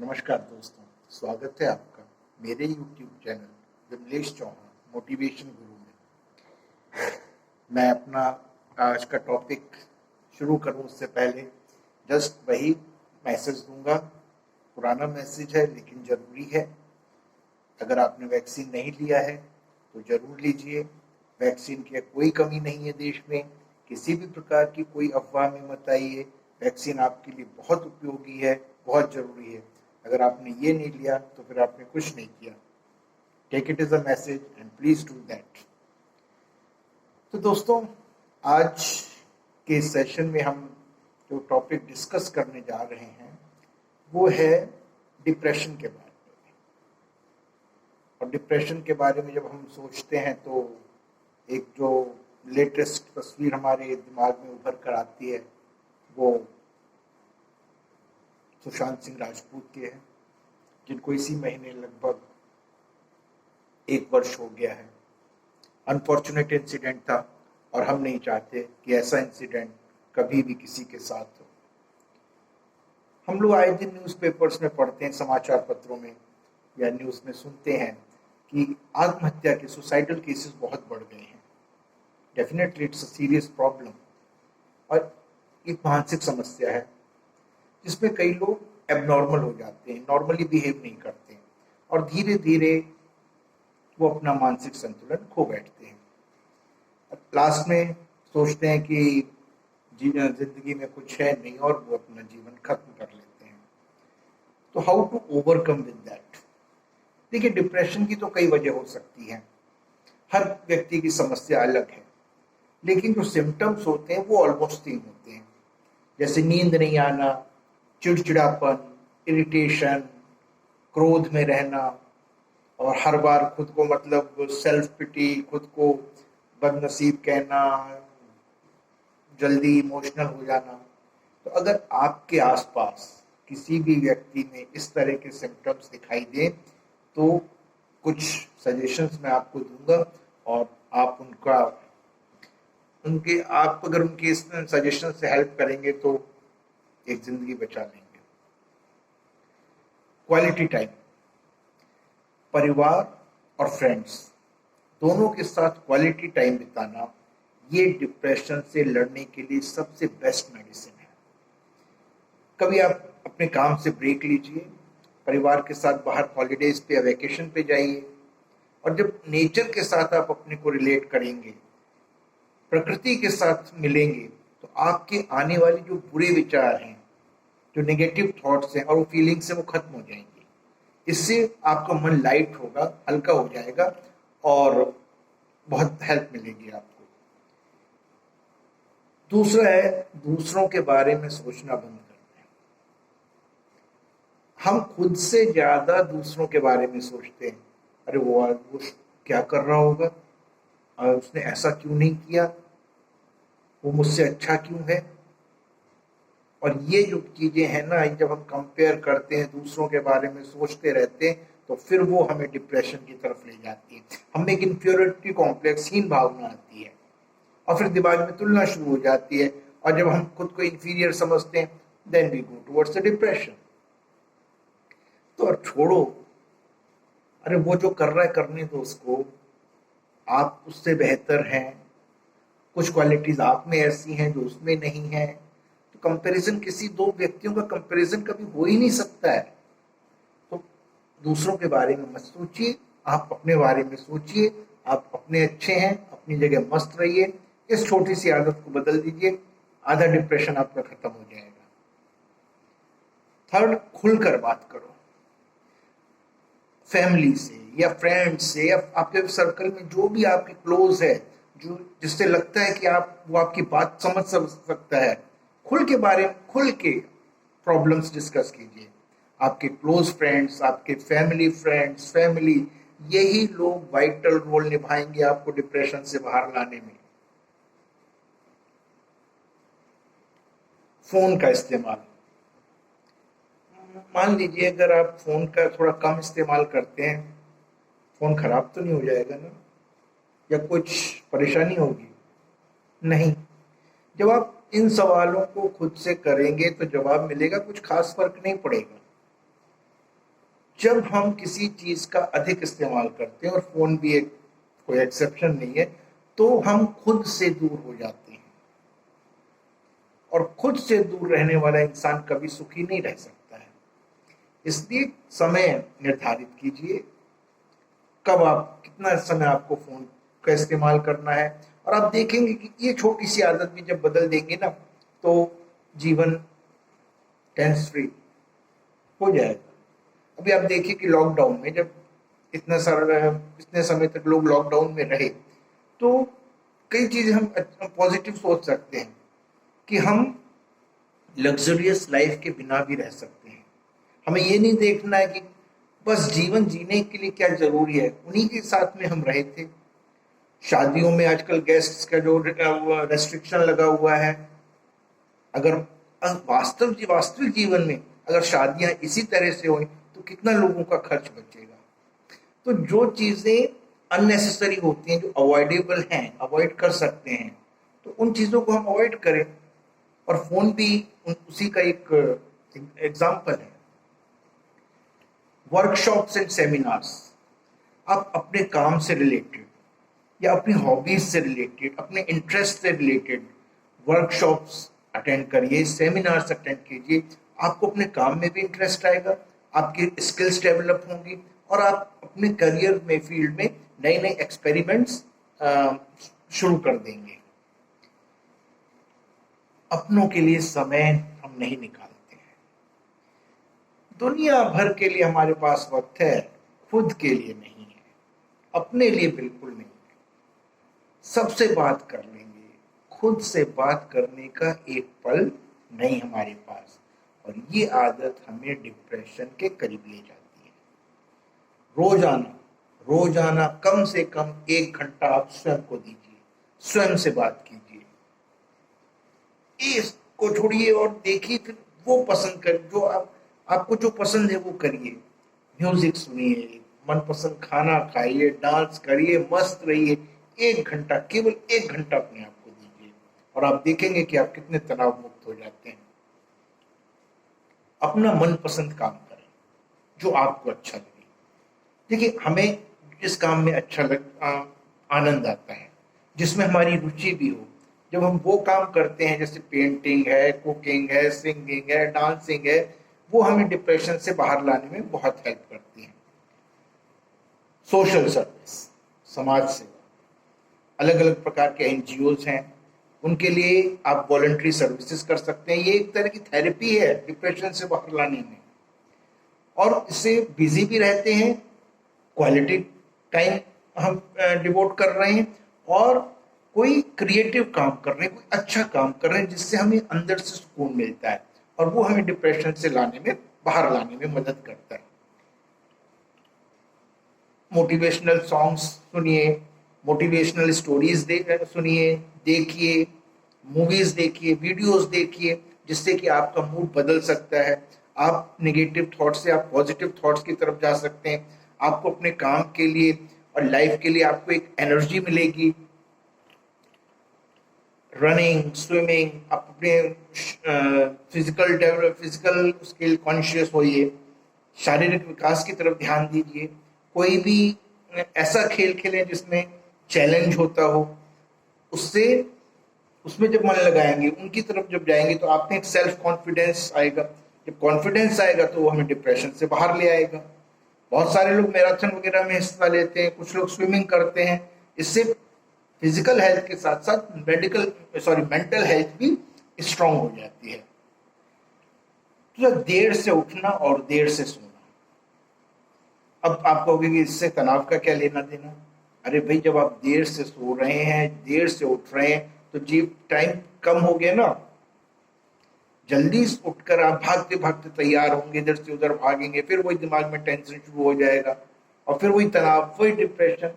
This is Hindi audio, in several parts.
नमस्कार दोस्तों, स्वागत है आपका मेरे YouTube channel Vimlesh Chauhan motivation guru में। मैं अपना आज का टॉपिक शुरू करूं उससे पहले जस्ट वही मैसेज दूंगा। पुराना मैसेज है लेकिन ज़रूरी है। अगर आपने वैक्सीन नहीं लिया है तो ज़रूर लीजिए। वैक्सीन की कोई कमी नहीं है देश में। किसी भी प्रकार की कोई अफवाह में मत आइए। वैक्सीन आपके लिए बहुत उपयोगी है, बहुत ज़रूरी है। अगर आपने ये नहीं लिया तो फिर आपने कुछ नहीं किया। Take it as a message and please do that. तो दोस्तों, आज के सेशन में हम जो टॉपिक डिस्कस करने जा रहे हैं वो है डिप्रेशन के बारे में। और डिप्रेशन के बारे में जब हम सोचते हैं तो एक जो लेटेस्ट तस्वीर हमारे दिमाग में उभर कर आती है वो सुशांत सिंह राजपूत के हैं, जिनको इसी महीने लगभग 1 वर्ष हो गया है। अनफॉर्चुनेट इंसिडेंट था और हम नहीं चाहते कि ऐसा इंसिडेंट कभी भी किसी के साथ हो। हम लोग आए दिन न्यूज़पेपर्स में पढ़ते हैं, समाचार पत्रों में या न्यूज़ में सुनते हैं कि आत्महत्या के सुसाइडल केसेस बहुत बढ़ गए हैं। Definitely it's a serious problem और एक मानसिक समस्या है जिसमें कई लोग एबनॉर्मल हो जाते हैं, नॉर्मली बिहेव नहीं करते हैं और धीरे धीरे वो अपना मानसिक संतुलन खो बैठते हैं। लास्ट में सोचते हैं कि जिंदगी में कुछ है नहीं और वो अपना जीवन खत्म कर लेते हैं। तो how to overcome with that? देखिए, डिप्रेशन की तो कई वजह हो सकती हैं। हर व्यक्ति की समस्या अलग है, लेकिन जो सिम्टम्स होते हैं वो ऑलमोस्ट सेम होते हैं। जैसे नींद नहीं आना, चिड़चिड़ापन, इरिटेशन, क्रोध में रहना और हर बार खुद को मतलब सेल्फ पिटी, खुद को बदनसीब कहना, जल्दी इमोशनल हो जाना। तो अगर आपके आसपास किसी भी व्यक्ति में इस तरह के सिम्टम्स दिखाई दें तो कुछ सजेशंस मैं आपको दूंगा और आप आप अगर उनके इस सजेशन से हेल्प करेंगे तो एक जिंदगी बचा लेंगे। क्वालिटी टाइम, परिवार और फ्रेंड्स दोनों के साथ क्वालिटी टाइम बिताना, ये डिप्रेशन से लड़ने के लिए सबसे बेस्ट मेडिसिन है। कभी आप अपने काम से ब्रेक लीजिए, परिवार के साथ बाहर हॉलीडेज पे या वेकेशन पे जाइए और जब नेचर के साथ आप अपने को रिलेट करेंगे, प्रकृति के साथ मिलेंगे, तो आपके आने वाले जो बुरे विचार हैं, जो नेगेटिव थॉट्स हैं और वो फीलिंग्स हैं, वो खत्म हो जाएंगे। इससे आपका मन लाइट होगा, हल्का हो जाएगा और बहुत हेल्प मिलेगी आपको। दूसरा है दूसरों के बारे में सोचना बंद करना है। हम खुद से ज्यादा दूसरों के बारे में सोचते हैं। अरे वो क्या कर रहा होगा, और उसने ऐसा क्यों नहीं किया, वो मुझसे अच्छा क्यों है। और ये जो चीजें हैं ना, जब हम कंपेयर करते हैं, दूसरों के बारे में सोचते रहते हैं, तो फिर वो हमें डिप्रेशन की तरफ ले जाती है। हमें एक इंफीरियरिटी कॉम्प्लेक्स हीन भावना आती है और फिर दिमाग में तुलना शुरू हो जाती है और जब हम खुद को इंफीरियर समझते हैं then we go towards the depression. तो और छोड़ो, अरे वो जो कर रहा है करने दो उसको, आप उससे बेहतर हैं। कुछ क्वालिटीज आप में ऐसी हैं जो उसमें नहीं है। तो कंपैरिजन, किसी दो व्यक्तियों का कंपैरिजन कभी हो ही नहीं सकता है। तो दूसरों के बारे में मत सोचिए, आप अपने बारे में सोचिए। आप अपने अच्छे हैं, अपनी जगह मस्त रहिए। इस छोटी सी आदत को बदल दीजिए, आधा डिप्रेशन आपका खत्म हो जाएगा। थर्ड, खुलकर बात करो। फैमिली से या फ्रेंड्स से या आपके सर्कल में जो भी आपके क्लोज है, जो जिससे लगता है कि वो आपकी बात समझ सकता है, खुल के प्रॉब्लम्स डिस्कस कीजिए। आपके क्लोज फ्रेंड्स, आपके फैमिली, यही लोग वाइटल रोल निभाएंगे आपको डिप्रेशन से बाहर लाने में। फोन का इस्तेमाल, मान लीजिए अगर आप फोन का थोड़ा कम इस्तेमाल करते हैं, फोन खराब तो नहीं हो जाएगा ना, या कुछ परेशानी होगी? नहीं। जब आप इन सवालों को खुद से करेंगे तो जवाब मिलेगा, कुछ खास फर्क नहीं पड़ेगा। जब हम किसी चीज का अधिक इस्तेमाल करते हैं, और फोन भी एक कोई एक्सेप्शन नहीं है, तो हम खुद से दूर हो जाते हैं। और खुद से दूर रहने वाला इंसान कभी सुखी नहीं रह सकता है। इसलिए समय निर्धारित कीजिए, कब आप कितना समय आपको फोन का इस्तेमाल करना है, और आप देखेंगे कि ये छोटी सी आदत भी जब बदल देंगे ना, तो जीवन टेंस फ्री हो जाएगा। अभी आप देखिए कि लॉकडाउन में जब इतने समय तक लोग लॉकडाउन में रहे, तो कई चीजें हम पॉजिटिव सोच सकते हैं कि हम लग्जरियस लाइफ के बिना भी रह सकते हैं। हमें ये नहीं देखना है कि बस जीवन जीने के लिए क्या जरूरी है, उन्हीं के साथ में हम रहे थे। शादियों में आजकल गेस्ट्स का जो रेस्ट्रिक्शन लगा हुआ है, अगर वास्तविक जीवन में अगर शादियां इसी तरह से हुई तो कितना लोगों का खर्च बचेगा। तो जो चीजें अननेसेसरी होती हैं, जो अवॉइडेबल हैं, अवॉइड कर सकते हैं, तो उन चीजों को हम अवॉइड करें। और फोन भी उसी का एक एग्जाम्पल है। वर्कशॉप्स एंड सेमिनार्स, आप अपने काम से रिलेटेड या अपनी हॉबीज से रिलेटेड, अपने इंटरेस्ट से रिलेटेड वर्कशॉप्स अटेंड करिए, सेमिनार्स अटेंड कीजिए। आपको अपने काम में भी इंटरेस्ट आएगा, आपकी स्किल्स डेवलप होंगी, और आप अपने करियर में, फील्ड में नए नए एक्सपेरिमेंट्स शुरू कर देंगे। अपनों के लिए समय हम नहीं निकालते हैं। दुनिया भर के लिए हमारे पास वक्त है, खुद के लिए नहीं है, अपने लिए बिल्कुल नहीं है। सबसे बात कर लेंगे, खुद से बात करने का एक पल नहीं हमारे पास, और ये आदत हमें डिप्रेशन के करीब ले जाती है। रोजाना कम से कम 1 घंटा आप स्वयं को दीजिए, स्वयं से बात कीजिए। इसको छोड़िए और देखिए, फिर वो पसंद कर, जो आपको जो पसंद है वो करिए। म्यूजिक सुनिए, मनपसंद खाना खाइए, डांस करिए, मस्त रहिए। 1 घंटा, केवल 1 घंटा अपने आप को दीजिए, और आप देखेंगे कि आप कितने तनाव मुक्त हो जाते हैं। अपना मनपसंद काम करें, जो आपको अच्छा लगे। देखिए, हमें जिस काम में आनंद आता है, जिसमें हमारी रुचि भी हो, जब हम वो काम करते हैं, जैसे पेंटिंग है, कुकिंग है, सिंगिंग है, डांसिंग है, वो हमें डिप्रेशन से बाहर लाने में बहुत हेल्प करती है। सोशल सर्विस, समाज सेवा, अलग अलग प्रकार के एनजीओज हैं, उनके लिए आप वॉलंटरी सर्विसेज कर सकते हैं। ये एक तरह की थेरेपी है डिप्रेशन से बाहर लाने में, और इससे बिजी भी रहते हैं, क्वालिटी टाइम हम डिवोट कर रहे हैं, और कोई क्रिएटिव काम कर रहे हैं, कोई अच्छा काम कर रहे हैं, जिससे हमें अंदर से सुकून मिलता है, और वो हमें डिप्रेशन से बाहर लाने में मदद करता है। मोटिवेशनल सॉन्ग्स सुनिए, मोटिवेशनल स्टोरीज सुनिए, देखिए, मूवीज देखिए, वीडियोस देखिए, जिससे कि आपका मूड बदल सकता है। आप नेगेटिव थॉट से आप पॉजिटिव थॉट्स की तरफ जा सकते हैं। आपको अपने काम के लिए और लाइफ के लिए आपको एक एनर्जी मिलेगी। रनिंग, स्विमिंग, आप अपने फिजिकल स्किल कॉन्शियस होइए, शारीरिक विकास की तरफ ध्यान दीजिए। कोई भी ऐसा खेल खेलें जिसमें चैलेंज होता हो, उसमें जब मन लगाएंगे, उनकी तरफ जब जाएंगे, तो आप में एक सेल्फ कॉन्फिडेंस आएगा। जब कॉन्फिडेंस आएगा तो वो हमें डिप्रेशन से बाहर ले आएगा। बहुत सारे लोग मैराथन वगैरह में हिस्सा लेते हैं, कुछ लोग स्विमिंग करते हैं। इससे फिजिकल हेल्थ के साथ साथ मेंटल हेल्थ भी स्ट्रांग हो जाती है। तो देर से उठना और देर से सोना, अब आप कहोगे कि इससे तनाव का क्या लेना देना। अरे भाई, जब आप देर से सो रहे हैं, देर से उठ रहे हैं, तो जी टाइम कम हो गया ना। जल्दी उठकर आप भागते भागते तैयार होंगे, इधर से उधर भागेंगे, फिर वही दिमाग में टेंशन शुरू हो जाएगा, और फिर वही तनाव, वही डिप्रेशन।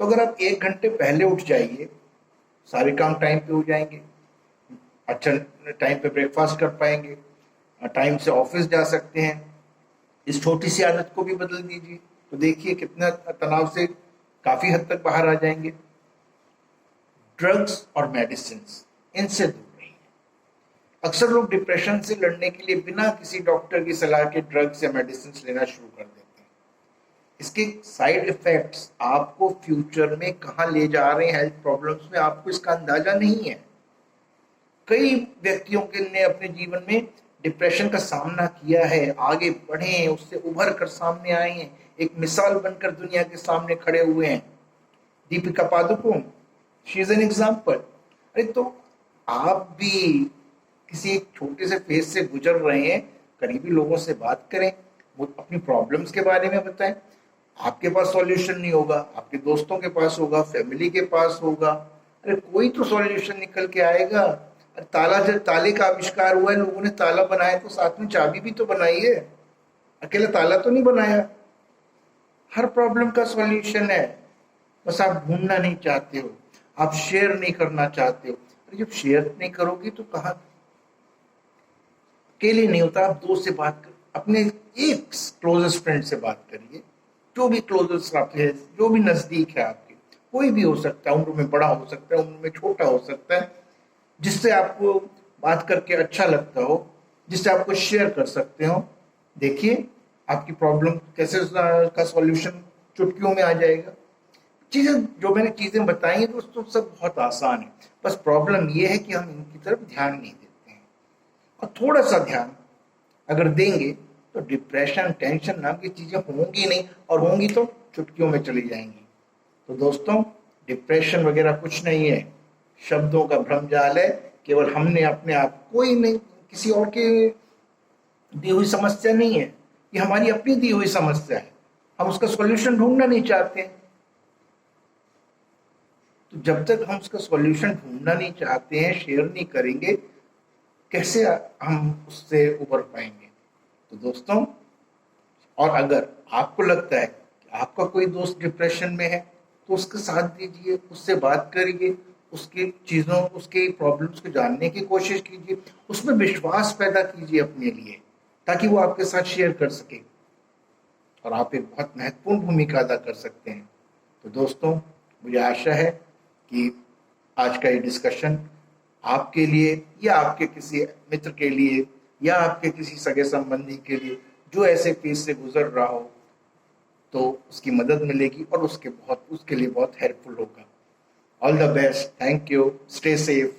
तो अगर आप 1 घंटे पहले उठ जाइए, सारे काम टाइम पे हो जाएंगे, अच्छा टाइम पे ब्रेकफास्ट कर पाएंगे, टाइम से ऑफिस जा सकते हैं। इस छोटी सी आदत को भी बदल दीजिए, तो देखिए कितना तनाव से काफी हद तक बाहर आ जाएंगे। ड्रग्स और मेडिसिन, इनसे दूर रहिए। अक्सर लोग डिप्रेशन से लड़ने के लिए बिना किसी डॉक्टर की सलाह के ड्रग्स या मेडिसिन लेना शुरू कर देते हैं। इसके साइड इफेक्ट्स आपको फ्यूचर में कहाँ ले जा रहे हैं, हेल्थ प्रॉब्लम्स में, आपको इसका अंदाजा नहीं है। कई व्यक्तियों के ने अपने जीवन में डिप्रेशन का सामना किया है, आगे बढ़े हैं, उससे उभर कर सामने आए हैं, एक मिसाल बनकर दुनिया के सामने खड़े हुए हैं। Deepika Padukone, she is an example. अरे तो आप भी किसी एक छोटे से फेज से गुजर रहे हैं, करीबी लोगों से बात करें, वो अपनी प्रॉब्लम्स के बारे में बताएं। आपके पास सॉल्यूशन नहीं होगा, आपके दोस्तों के पास होगा, फैमिली के पास होगा, अरे कोई तो सॉल्यूशन निकल के आएगा। अरे ताले का आविष्कार हुआ है, लोगों ने ताला बनाया तो साथ में चाबी भी तो बनाई है, अकेला ताला तो नहीं बनाया। हर प्रॉब्लम का सॉल्यूशन है, बस आप ढूंढना नहीं चाहते हो, आप शेयर नहीं करना चाहते हो। अरे जब शेयर नहीं करोगे तो कहाँ, अकेले नहीं होता, आप दोस्त से बात कर, अपने एक क्लोजेस्ट फ्रेंड से बात करिए, जो भी क्लोजेस्ट आपके है, जो भी नजदीक है आपके, कोई भी हो सकता है, उम्र में बड़ा हो सकता है, उम्र में छोटा हो सकता है, जिससे आपको बात करके अच्छा लगता हो, जिससे आपको शेयर कर सकते हो। देखिए आपकी प्रॉब्लम कैसे का सॉल्यूशन चुटकियों में आ जाएगा। चीजें जो मैंने चीजें बताई हैं दोस्तों, सब बहुत आसान है, बस प्रॉब्लम ये है कि हम इनकी तरफ ध्यान नहीं देते हैं। और थोड़ा सा ध्यान अगर देंगे तो डिप्रेशन, टेंशन नाम की चीजें होंगी नहीं, और होंगी तो चुटकियों में चली जाएंगी। तो दोस्तों डिप्रेशन वगैरह कुछ नहीं है, शब्दों का भ्रमजाल है, केवल हमने अपने आप, कोई नहीं, किसी और के दी हुई समस्या नहीं है, ये हमारी अपनी दी हुई समस्या है, हम उसका सॉल्यूशन ढूंढना नहीं चाहते हैं। तो जब तक हम उसका सॉल्यूशन ढूंढना नहीं चाहते हैं, शेयर नहीं करेंगे, कैसे हम उससे उबर पाएंगे। तो दोस्तों, और अगर आपको लगता है कि आपका कोई दोस्त डिप्रेशन में है तो उसका साथ दीजिए, उससे बात करिए, उसकी चीज़ों, उसके प्रॉब्लम्स को जानने की कोशिश कीजिए, उसमें विश्वास पैदा कीजिए अपने लिए, ताकि वो आपके साथ शेयर कर सके और आप एक बहुत महत्वपूर्ण भूमिका अदा कर सकते हैं। तो दोस्तों, मुझे आशा है कि आज का ये डिस्कशन आपके लिए या आपके किसी मित्र के लिए या आपके किसी सगे संबंधी के लिए जो ऐसे फेज से गुजर रहा हो, तो उसकी मदद मिलेगी और उसके लिए बहुत हेल्पफुल होगा। All the best, thank you, stay safe.